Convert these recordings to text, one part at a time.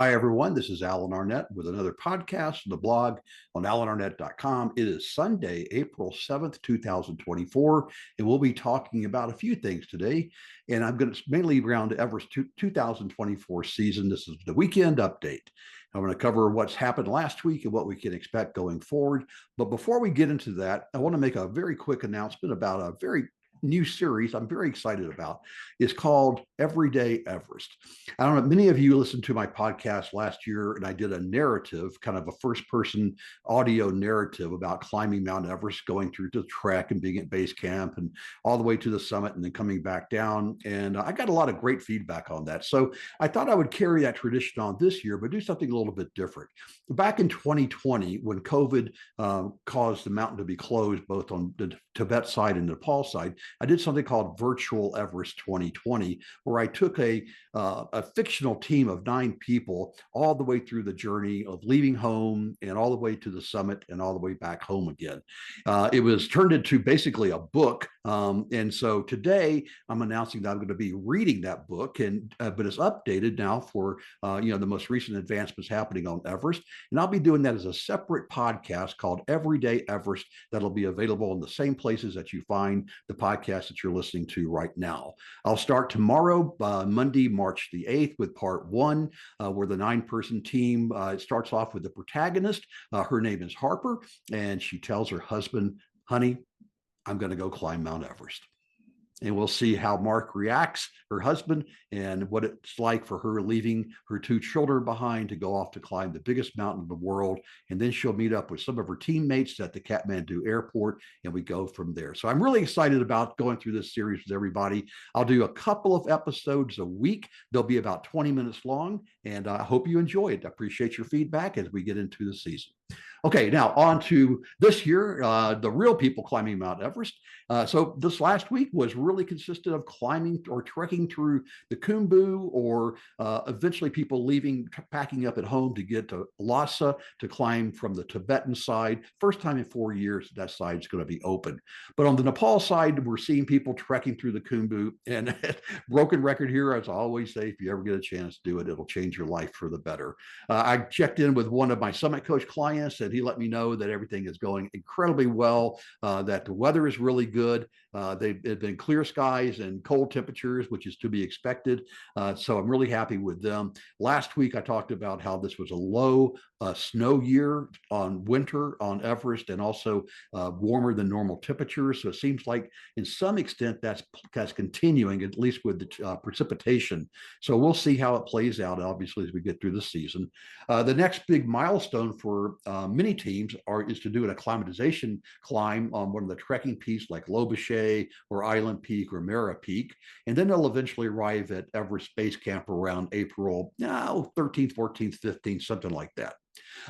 Hi, everyone. This is Alan Arnett with another podcast on the blog on alanarnett.com. It is Sunday, April 7th, 2024, and we'll be talking about a few things today. And I'm going to mainly around Everest 2024 season. This is the weekend update. I'm going to cover what's happened last week and what we can expect going forward. But before we get into that, I want to make a very quick announcement about a very new series I'm very excited about. It's called Everyday Everest. I don't know, many of you listened to my podcast last year, and I did a narrative, kind of a first person audio narrative about climbing Mount Everest, going through the trek and being at base camp and all the way to the summit and then coming back down. And I got a lot of great feedback on that. So I thought I would carry that tradition on this year, but do something a little bit different. Back in 2020, when COVID caused the mountain to be closed, both on the Tibet side and Nepal side, I did something called Virtual Everest 2020, where I took a fictional team of 9 people all the way through the journey of leaving home and all the way to the summit and all the way back home again. It was turned into basically a book. And so today I'm announcing that I'm going to be reading that book, and but it's updated now for the most recent advancements happening on Everest. And I'll be doing that as a separate podcast called Everyday Everest that'll be available in the same places that you find the podcast that you're listening to right now. I'll start tomorrow, Monday, March the 8th, with part 1, where the 9-person team starts off with the protagonist. Her name is Harper, and she tells her husband, honey, I'm going to go climb Mount Everest. And we'll see how Mark reacts, her husband, and what it's like for her leaving her 2 children behind to go off to climb the biggest mountain in the world. And then she'll meet up with some of her teammates at the Kathmandu airport, and we go from there. So I'm really excited about going through this series with everybody. I'll do a couple of episodes a week. They'll be about 20 minutes long, and I hope you enjoy it. I appreciate your feedback as we get into the season. Okay, now on to this year, the real people climbing Mount Everest. So this last week was really consisted of climbing or trekking through the Khumbu, or eventually people leaving, packing up at home to get to Lhasa to climb from the Tibetan side. First time in 4 years that side is going to be open. But on the Nepal side, we're seeing people trekking through the Khumbu. And broken record here, as I always say, if you ever get a chance to do it, it'll change your life for the better. I checked in with one of my Summit Coach clients, and he let me know that everything is going incredibly well, that the weather is really good. They've been clear skies and cold temperatures, which is to be expected. So I'm really happy with them. Last week, I talked about how this was a low snow year on winter on Everest, and also warmer than normal temperatures. So it seems like in some extent that's continuing, at least with the precipitation. So we'll see how it plays out, obviously, as we get through the season. The next big milestone for many teams is to do an acclimatization climb on one of the trekking peaks like Lobuche or Island Peak or Mara Peak. And then they'll eventually arrive at Everest Base Camp around April 13th, 14th, 15th, something like that.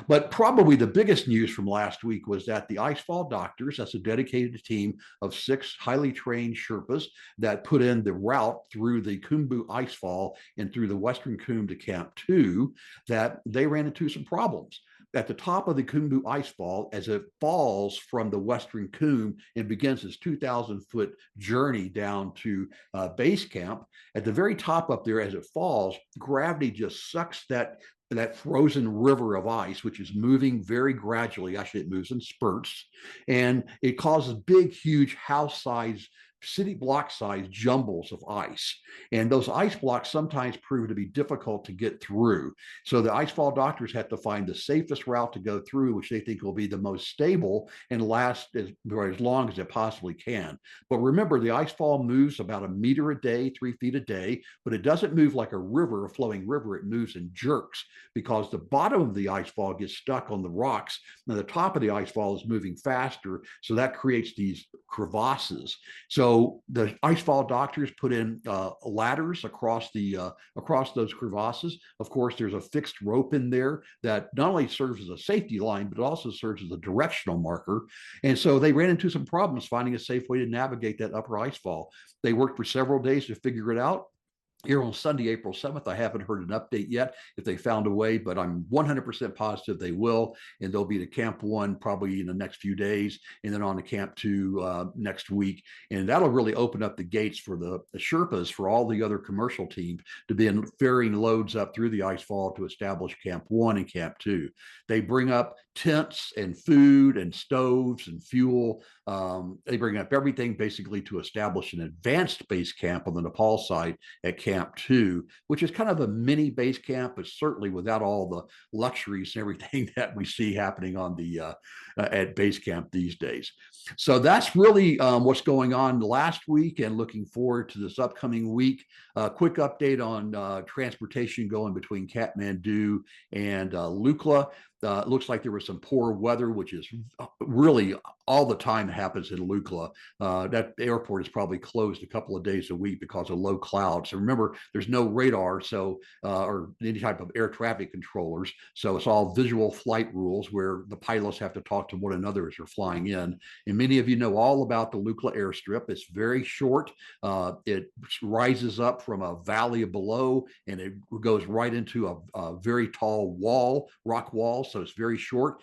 But probably the biggest news from last week was that the Icefall Doctors, that's a dedicated team of 6 highly trained Sherpas that put in the route through the Khumbu Icefall and through the Western Khumbu to Camp 2, that they ran into some problems. At the top of the Khumbu Icefall, as it falls from the Western Khumbu and begins its 2,000-foot journey down to base camp, at the very top up there, as it falls, gravity just sucks that frozen river of ice, which is moving very gradually. Actually, it moves in spurts, and it causes big, huge house-sized, city block size jumbles of ice. And those ice blocks sometimes prove to be difficult to get through. So the Icefall Doctors have to find the safest route to go through, which they think will be the most stable and last as long as it possibly can. But remember, the icefall moves about 1 meter a day, 3 feet a day, but it doesn't move like a river, a flowing river. It moves in jerks because the bottom of the icefall gets stuck on the rocks, and the top of the icefall is moving faster. So that creates these crevasses. So the Icefall Doctors put in ladders across those crevasses. Of course, there's a fixed rope in there that not only serves as a safety line, but it also serves as a directional marker. And so they ran into some problems finding a safe way to navigate that upper icefall. They worked for several days to figure it out. here on Sunday, April 7th. I haven't heard an update yet if they found a way, but I'm 100% positive they will. And they'll be to Camp 1 probably in the next few days, and then on to Camp 2 next week. And that'll really open up the gates for the Sherpas, for all the other commercial teams to be ferrying loads up through the ice fall to establish Camp 1 and Camp 2. They bring up tents and food and stoves and fuel. They bring up everything basically to establish an advanced base camp on the Nepal side at Camp 2, which is kind of a mini base camp, but certainly without all the luxuries and everything that we see happening on the at base camp these days. So that's really what's going on last week, and looking forward to this upcoming week. Quick update on transportation going between Kathmandu and Lukla. It looks like there was some poor weather, which is really all the time happens in Lukla. That airport is probably closed a couple of days a week because of low clouds. And remember, there's no radar, so or any type of air traffic controllers. So it's all visual flight rules where the pilots have to talk to one another as they're flying in. And many of you know all about the Lukla airstrip. It's very short. It rises up from a valley below, and it goes right into a very tall wall, rock wall. So it's very short.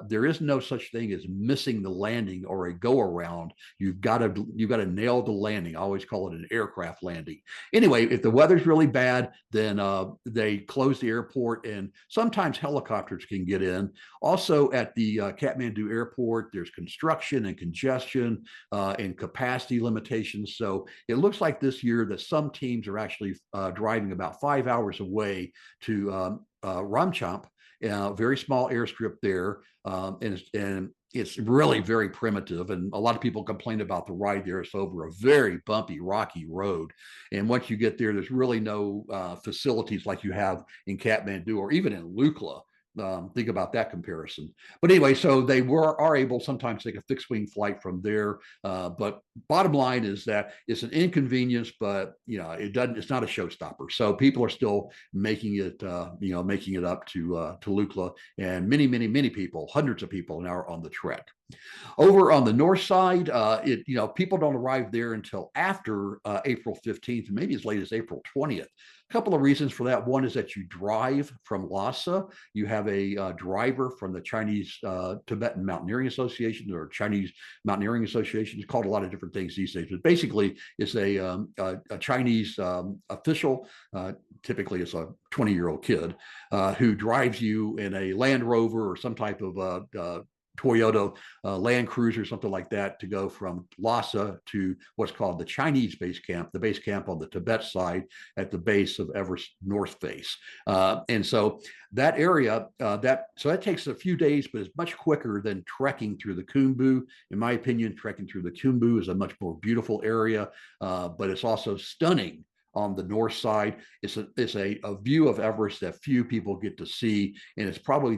There is no such thing as missing the landing or a go around. You've got to nail the landing. I always call it an aircraft landing. Anyway, if the weather's really bad, then they close the airport, and sometimes helicopters can get in. Also, at the Kathmandu airport, there's construction and congestion and capacity limitations. So it looks like this year that some teams are actually driving about 5 hours away to Ramchamp, very small airstrip there, and it's really very primitive. And a lot of people complain about the ride there. It's over a very bumpy, rocky road. And once you get there, there's really no facilities like you have in Kathmandu or even in Lukla. Think about that comparison. But anyway, so they are able sometimes to take a fixed wing flight from there. But bottom line is that it's an inconvenience, but it's not a showstopper. So people are still making it making it up to Lukla, and many people, hundreds of people now are on the trek. Over on the north side, people don't arrive there until after April 15th, maybe as late as April 20th. A couple of reasons for that. One is that you drive from Lhasa. You have a driver from the Chinese Tibetan Mountaineering Association, or Chinese Mountaineering Association. It's called a lot of different things these days, but basically it's a Chinese official. Typically it's a 20-year-old kid who drives you in a Land Rover or some type of Toyota Land Cruiser, something like that, to go from Lhasa to what's called the Chinese base camp, the base camp on the Tibet side at the base of Everest North Face. And so that area, that takes a few days, but it's much quicker than trekking through the Khumbu. In my opinion, trekking through the Khumbu is a much more beautiful area, but it's also stunning on the north side. It's a view of Everest that few people get to see, and it's probably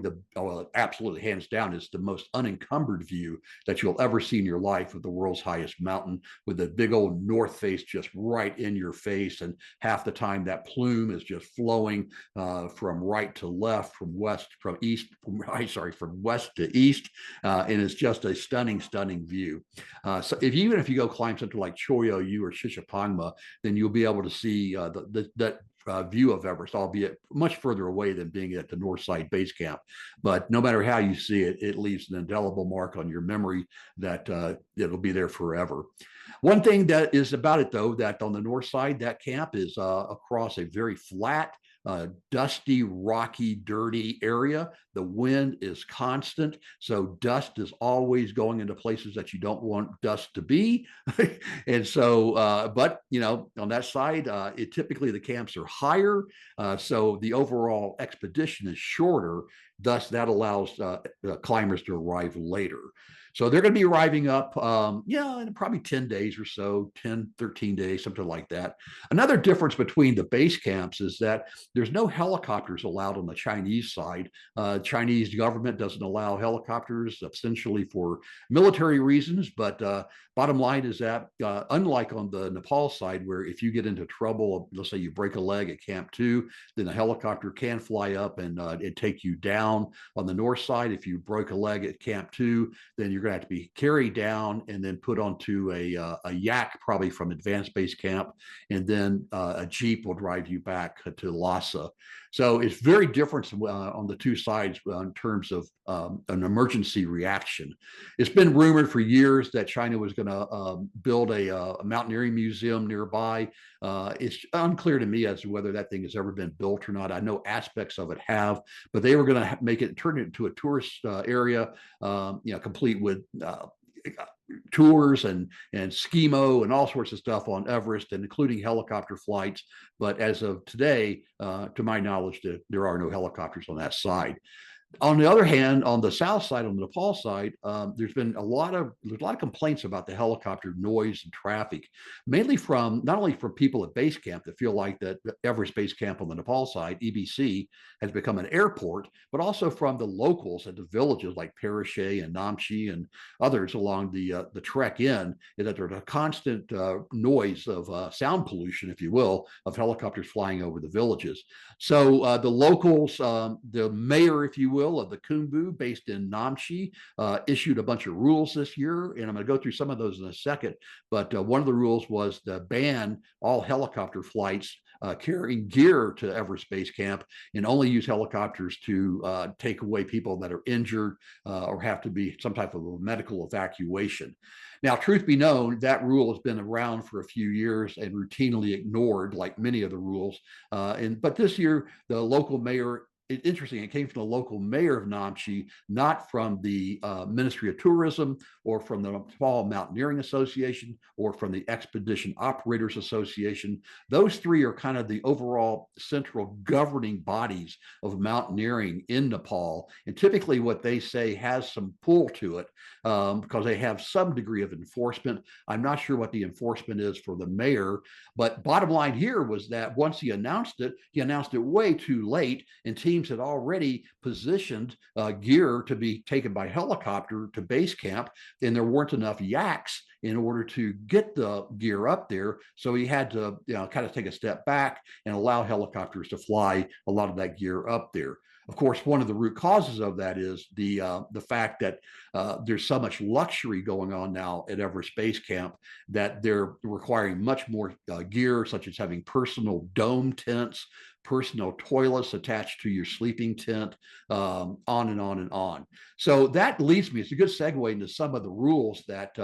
absolutely hands down, it's the most unencumbered view that you'll ever see in your life of the world's highest mountain, with the big old north face just right in your face, and half the time that plume is just flowing from right to left, from west to east, and it's just a stunning view. So even if you go climb something like Cho Oyu or Shishapangma, then you'll be able to see that view of Everest, albeit much further away than being at the north side base camp. But no matter how you see it, it leaves an indelible mark on your memory that it'll be there forever. One thing that is about it, though, that on the north side, that camp is across a very flat, dusty, rocky, dirty area. The wind is constant, so dust is always going into places that you don't want dust to be. And so, but on that side, typically the camps are higher, so the overall expedition is shorter. Thus, that allows climbers to arrive later. So they're going to be arriving up, in probably 10 days or so, 10, 13 days, something like that. Another difference between the base camps is that there's no helicopters allowed on the Chinese side. Chinese government doesn't allow helicopters, essentially for military reasons. But bottom line is that unlike on the Nepal side, where if you get into trouble, let's say you break a leg at Camp 2, then a helicopter can fly up and take you down. On the north side, if you broke a leg at Camp 2, then you're you're going to have to be carried down and then put onto a yak, probably from Advanced Base Camp, and then a Jeep will drive you back to Lhasa. So it's very different on the two sides in terms of an emergency reaction. It's been rumored for years that China was going to build a mountaineering museum nearby. It's unclear to me as to whether that thing has ever been built or not. I know aspects of it have, but they were going to make it, turn it into a tourist area, complete with tours and skimo and all sorts of stuff on Everest, and including helicopter flights. But as of today, to my knowledge, there are no helicopters on that side. On the other hand, on the south side, on the Nepal side, there's been a lot of complaints about the helicopter noise and traffic, mainly from not only from people at base camp that feel like that Everest Base Camp on the Nepal side, EBC, has become an airport, but also from the locals at the villages like Parashe and Namche and others along the trek in, is that there's a constant noise of sound pollution, if you will, of helicopters flying over the villages. So the locals, the mayor, if you will, of the Khumbu, based in Namche, issued a bunch of rules this year, and I'm going to go through some of those in a second. But one of the rules was to ban all helicopter flights carrying gear to Everest Base Camp, and only use helicopters to take away people that are injured or have to be some type of a medical evacuation. Now, truth be known, that rule has been around for a few years and routinely ignored, like many of the rules. But this year, the local mayor, interesting, it came from the local mayor of Namche, not from the Ministry of Tourism or from the Nepal Mountaineering Association or from the Expedition Operators Association. Those three are kind of the overall central governing bodies of mountaineering in Nepal. And typically what they say has some pull to it because they have some degree of enforcement. I'm not sure what the enforcement is for the mayor, but bottom line here was that once he announced it way too late, and teams had already positioned gear to be taken by helicopter to base camp, and there weren't enough yaks in order to get the gear up there. So he had to, kind of take a step back and allow helicopters to fly a lot of that gear up there. Of course, one of the root causes of that is the fact that there's so much luxury going on now at Everest Base Camp that they're requiring much more gear, such as having personal dome tents, personal toilets attached to your sleeping tent, on and on and on. So that leads me, it's a good segue into some of the rules that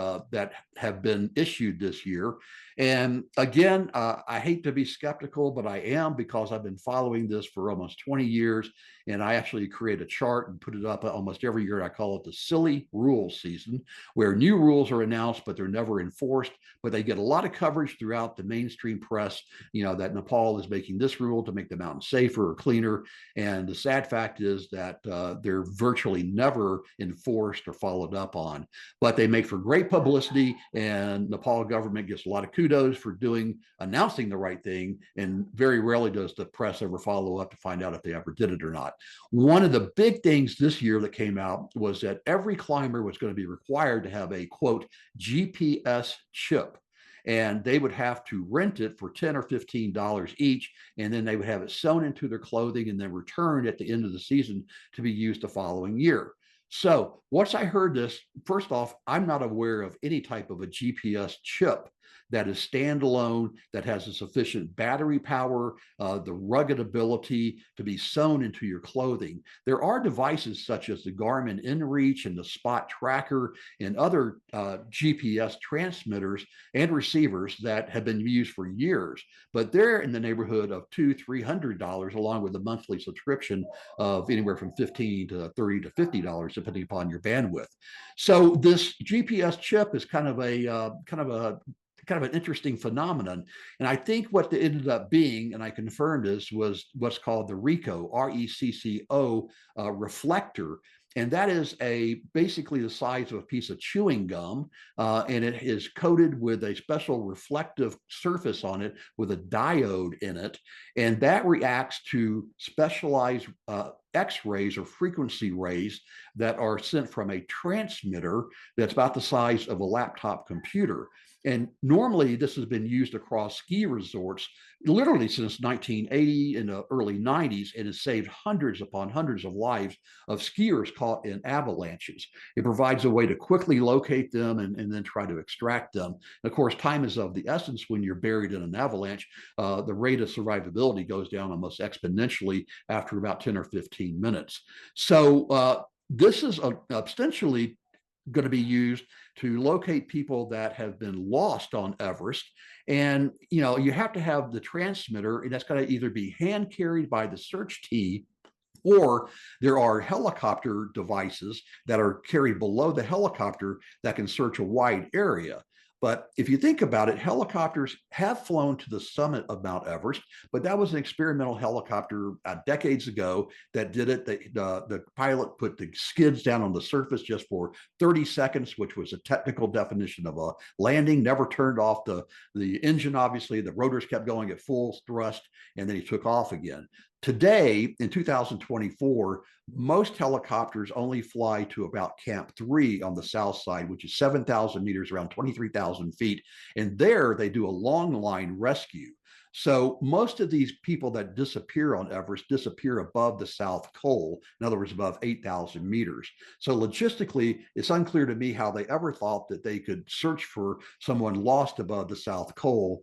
have been issued this year. And again, I hate to be skeptical, but I am, because I've been following this for almost 20 years. And I actually create a chart and put it up almost every year. I call it the silly rules season, where new rules are announced, but they're never enforced, but they get a lot of coverage throughout the mainstream press, that Nepal is making this rule to make the mountain safer or cleaner. And the sad fact is that they're virtually never enforced or followed up on, but they make for great publicity, and Nepal government gets a lot of kudos for announcing the right thing. And very rarely does the press ever follow up to find out if they ever did it or not. One of the big things this year that came out was that every climber was going to be required to have a, quote, GPS chip. And they would have to rent it for $10 or $15 each, and then they would have it sewn into their clothing and then returned at the end of the season to be used the following year. So once I heard this, first off, I'm not aware of any type of a GPS chip that is standalone, that has a sufficient battery power, the rugged ability to be sewn into your clothing. There are devices such as the Garmin InReach and the Spot Tracker and other GPS transmitters and receivers that have been used for years, but they're in the neighborhood of $200-300, along with a monthly subscription of anywhere from $15 to $30 to $50, depending upon your bandwidth. So this GPS chip is kind of an interesting phenomenon. And I think what it ended up being, and I confirmed this, was what's called the RECCO, RECCO reflector. And that is basically the size of a piece of chewing gum, and it is coated with a special reflective surface on it with a diode in it, and that reacts to specialized X-rays or frequency rays that are sent from a transmitter that's about the size of a laptop computer. And normally this has been used across ski resorts literally since 1980 in the early 90s, and has saved hundreds upon hundreds of lives of skiers caught in avalanches. It provides a way to quickly locate them and then try to extract them. And of course, time is of the essence when you're buried in an avalanche. The rate of survivability goes down almost exponentially after about 10 or 15 minutes. So this is ostensibly going to be used to locate people that have been lost on Everest. And, you have to have the transmitter, and that's got to either be hand carried by the search team, or there are helicopter devices that are carried below the helicopter that can search a wide area. But if you think about it, helicopters have flown to the summit of Mount Everest, but that was an experimental helicopter decades ago that did it. The pilot put the skids down on the surface just for 30 seconds, which was a technical definition of a landing, never turned off the engine, obviously. The rotors kept going at full thrust, and then he took off again. Today, in 2024, most helicopters only fly to about Camp 3 on the south side, which is 7,000 meters, around 23,000 feet. And there they do a long line rescue. So most of these people that disappear on Everest disappear above the South Col, in other words, above 8,000 meters. So logistically, it's unclear to me how they ever thought that they could search for someone lost above the South Col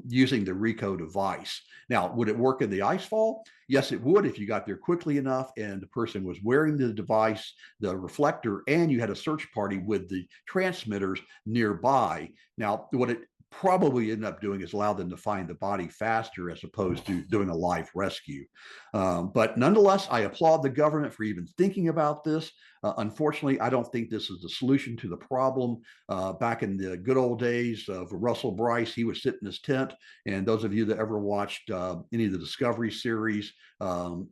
using the RICO device. Now, would it work in the icefall? Yes, it would if you got there quickly enough and the person was wearing the device, the reflector, and you had a search party with the transmitters nearby. Now, what it probably end up doing is allow them to find the body faster as opposed to doing a live rescue. But nonetheless, I applaud the government for even thinking about this. Unfortunately, I don't think this is the solution to the problem. Back in the good old days of Russell Bryce, he would sit in his tent. And those of you that ever watched any of the Discovery series, Russell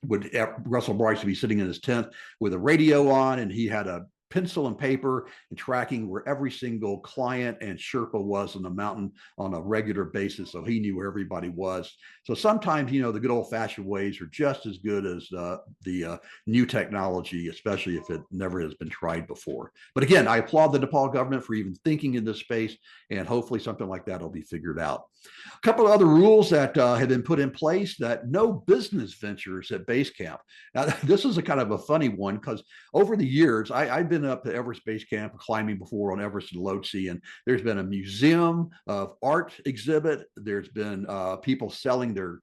Bryce would be sitting in his tent with a radio on, and he had a pencil and paper and tracking where every single client and Sherpa was on the mountain on a regular basis. So he knew where everybody was. So sometimes, the good old fashioned ways are just as good as the new technology, especially if it never has been tried before. But again, I applaud the Nepal government for even thinking in this space, and hopefully something like that will be figured out. A couple of other rules that have been put in place: that no business ventures at base camp. Now, this is a kind of a funny one because over the years, I've been up to Everest Base Camp climbing before on Everest and Lhotse, and there's been a museum of art exhibit. There's been people selling their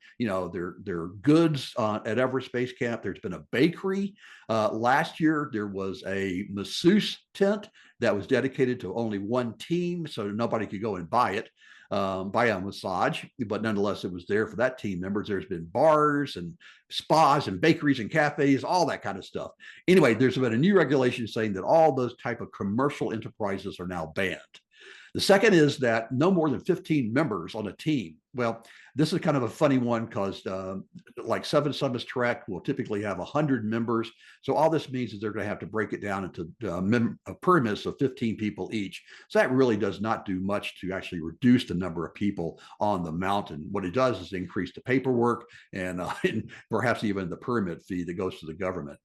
goods at Everest Base Camp. There's been a bakery. Last year, there was a masseuse tent that was dedicated to only one team, so nobody could go and buy it. By a massage, but nonetheless, it was there for that team members. There's been bars and spas and bakeries and cafes, all that kind of stuff. Anyway, there's been a new regulation saying that all those type of commercial enterprises are now banned. The second is that no more than 15 members on a team. Well, this is kind of a funny one because like Seven Summits Trek will typically have 100 members. So all this means is they're going to have to break it down into permits of 15 people each. So that really does not do much to actually reduce the number of people on the mountain. What it does is increase the paperwork and perhaps even the permit fee that goes to the government.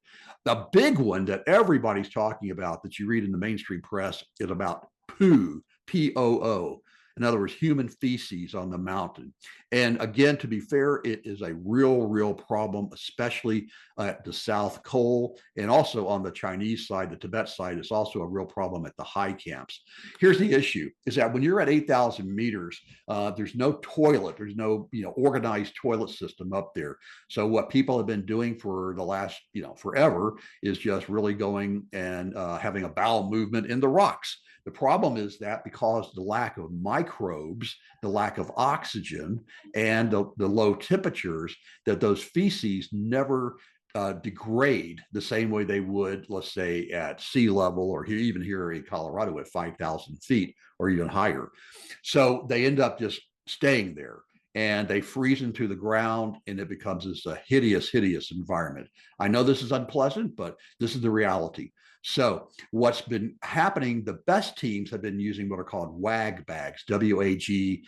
The big one that everybody's talking about that you read in the mainstream press is about poo. POO. In other words, human feces on the mountain. And again, to be fair, it is a real problem, especially at the South Col, and also on the Chinese side, the Tibet side is also a real problem at the high camps. Here's the issue, is that when you're at 8,000 meters, there's no toilet, there's no organized toilet system up there. So what people have been doing for the last forever is just really going and having a bowel movement in the rocks. The problem is that because the lack of microbes, the lack of oxygen, and the low temperatures, that those feces never degrade the same way they would, let's say, at sea level, or even here in Colorado at 5,000 feet or even higher. So they end up just staying there, and they freeze into the ground, and it becomes this hideous environment. I know this is unpleasant, but this is the reality. So what's been happening, the best teams have been using what are called WAG bags, WAG,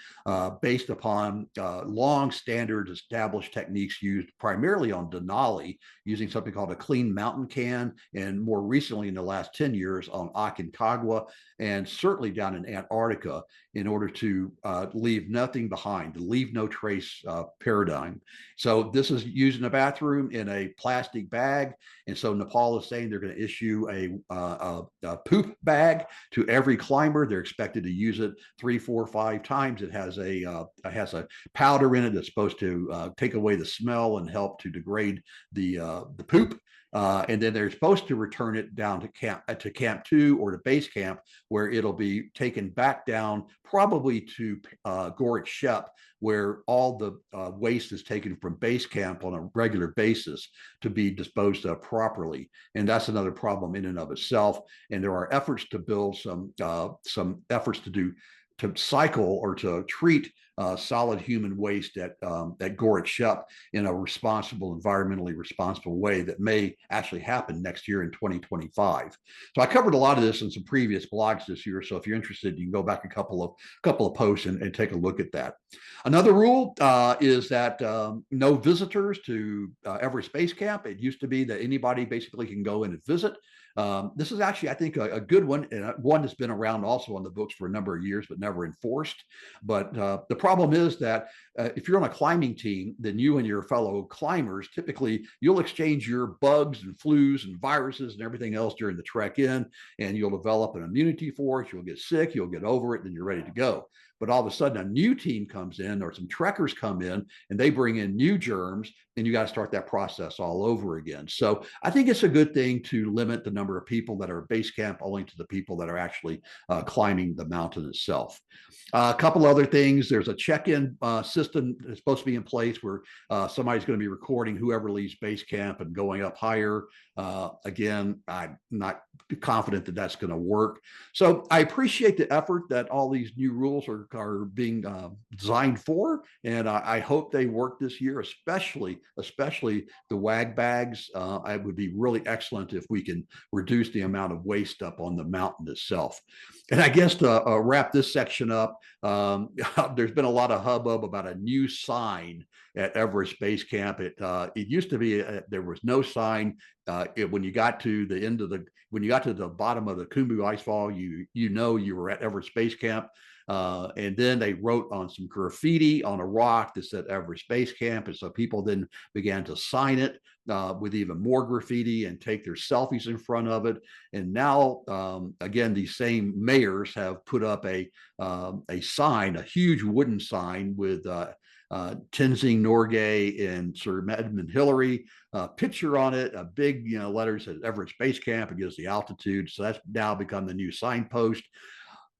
based upon long standard established techniques used primarily on Denali, using something called a clean mountain can, and more recently in the last 10 years on Aconcagua, and certainly down in Antarctica, in order to leave nothing behind, the leave no trace paradigm. So this is used in a bathroom in a plastic bag. And so Nepal is saying they're going to issue a poop bag to every climber. They're expected to use it 3, 4, 5 times. It has a powder in it that's supposed to take away the smell and help to degrade the poop. And then they're supposed to return it down to camp 2 or to base camp, where it'll be taken back down, probably to Gorik Shep, where all the waste is taken from base camp on a regular basis to be disposed of properly. And that's another problem in and of itself. And there are efforts to build some efforts to cycle or to treat solid human waste at Gorik Shep in a responsible, environmentally responsible way that may actually happen next year in 2025. So I covered a lot of this in some previous blogs this year. So if you're interested, you can go back a couple of posts and take a look at that. Another rule is that no visitors to Everest Base Camp. It used to be that anybody basically can go in and visit. This is actually, I think, a good one, and one that's been around also on the books for a number of years, but never enforced. But the problem is that if you're on a climbing team, then you and your fellow climbers, typically you'll exchange your bugs and flus and viruses and everything else during the trek in, and you'll develop an immunity for it. You'll get sick, you'll get over it, and you're ready to go. But all of a sudden a new team comes in, or some trekkers come in, and they bring in new germs, and you got to start that process all over again. So I think it's a good thing to limit the number of people that are base camp only to the people that are actually climbing the mountain itself. A couple other things. There's a check-in system that's supposed to be in place where somebody's going to be recording whoever leaves base camp and going up higher. Again, I'm not confident that that's going to work. So I appreciate the effort that all these new rules are being designed for, and I hope they work this year, especially the WAG bags. It would be really excellent if we can reduce the amount of waste up on the mountain itself. And I guess to wrap this section up, there's been a lot of hubbub about a new sign at Everest Base Camp. It used to be there was no sign. When you got to the bottom of the Khumbu Icefall, you were at Everest Base Camp. And then they wrote on some graffiti on a rock that said Everest Base Camp. And so people then began to sign it with even more graffiti and take their selfies in front of it. And now, again, these same mayors have put up a sign, a huge wooden sign with Tenzing Norgay and Sir Edmund Hillary picture on it, a big letters at Everest Base Camp. It gives the altitude. So that's now become the new signpost.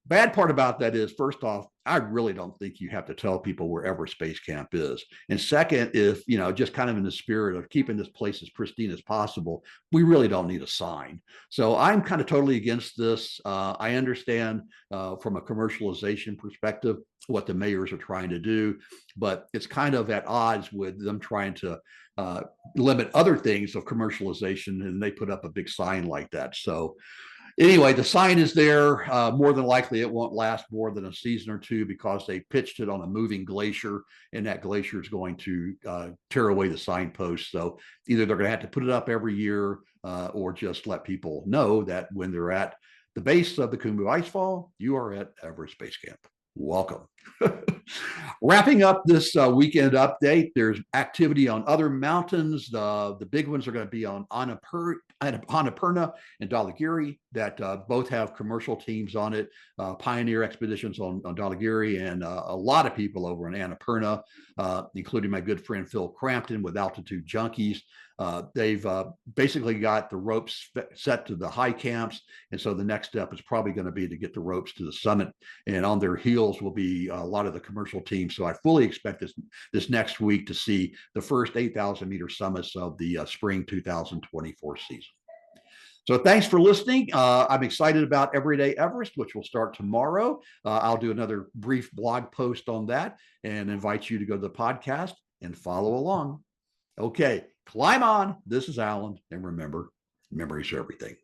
Bad part about that is, first off, I really don't think you have to tell people where Everest Base Camp is. And second, if, just kind of in the spirit of keeping this place as pristine as possible, we really don't need a sign. So I'm kind of totally against this. I understand from a commercialization perspective what the mayors are trying to do, but it's kind of at odds with them trying to limit other things of commercialization, and they put up a big sign like that. So anyway, the sign is there. More than likely, it won't last more than a season or two because they pitched it on a moving glacier, and that glacier is going to tear away the signpost. So either they're going to have to put it up every year or just let people know that when they're at the base of the Khumbu Icefall, you are at Everest Base Camp. Welcome. Wrapping up this weekend update, there's activity on other mountains. The big ones are going to be on Annapurna and Dhaulagiri that both have commercial teams on it, Pioneer Expeditions on Dhaulagiri, and a lot of people over in Annapurna, including my good friend Phil Crampton with Altitude Junkies. They've basically got the ropes set to the high camps. And so the next step is probably going to be to get the ropes to the summit. And on their heels will be a lot of the commercial teams. So I fully expect this next week to see the first 8,000-meter summits of the spring 2024 season. So thanks for listening. I'm excited about Everyday Everest, which will start tomorrow. I'll do another brief blog post on that and invite you to go to the podcast and follow along. Okay, climb on. This is Alan. And remember, memories are everything.